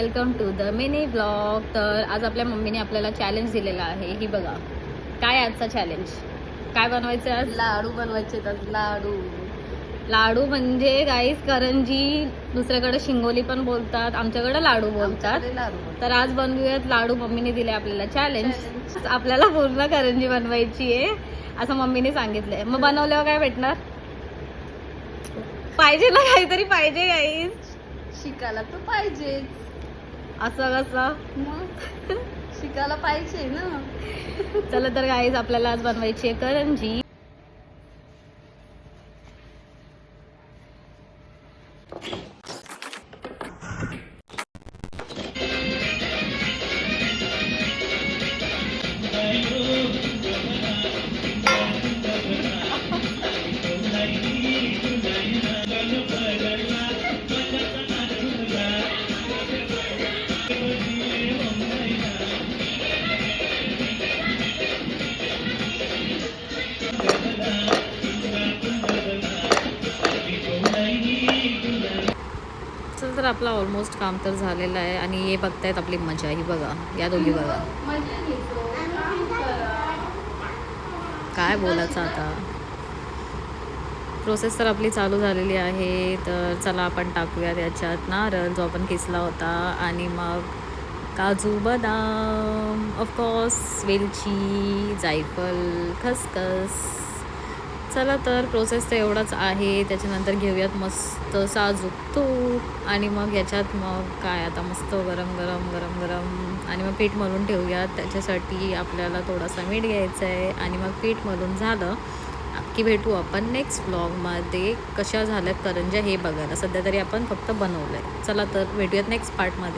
Welcome to the mini blog. तर आज आपल्या मम्मीने आपल्याला चॅलेंज दिलेला आहे. ही बघा काय आजचा चॅलेंज. काय बनवायचं आज? लाडू बनवायचे. लाडू लाडू म्हणजे गाईस करंजी, दुसऱ्याकडे शिंगोली पण बोलतात, आमच्याकडे लाडू बोलतात. लाडू तर आज बनवूयात लाडू. मम्मीने दिले आपल्याला चॅलेंज. आपल्याला पूर्ण करंजी बनवायची आहे असं मम्मीने सांगितलंय. मग बनवल्यावर काय भेटणार? पाहिजे ना, काहीतरी पाहिजे गाईस. शिकायला तर पाहिजे. असं कसं? मग शिकायला पाहिजे ना. चला तर गाईज आपल्याला आज बनवायची आहे करंजी. चल तर आपला ऑलमोस्ट काम तर झालेलं आहे आणि हे बघतायत आपली मजा. ही बघा, या दोघी बघा. काय बोलायचं आता. प्रोसेस तर आपली चालू झालेली आहे. तर चला आपण टाकूया त्याच्यात नारळ जो आपण किसला होता, आणि मग काजू, बदाम, ऑफकोर्स वेलची, जायफळ, खसखस. चला तर प्रोसेस तर एवढाच आहे. त्याच्यानंतर घेऊयात मस्त साजूक तूप, आणि मग याच्यात मग काय आता मस्त गरम गरम गरम गरम, आणि मग पीठ मळून ठेवूयात. त्याच्यासाठी आपल्याला थोडासा मीठ घ्यायचं आहे, आणि मग पीठ मळून झालं की भेटू आपण नेक्स्ट व्लॉगमध्ये. कशा झाल्यात करंज्या हे बघायला. सध्या तरी आपण फक्त बनवलं आहे. चला तर भेटूयात नेक्स्ट पार्टमध्ये.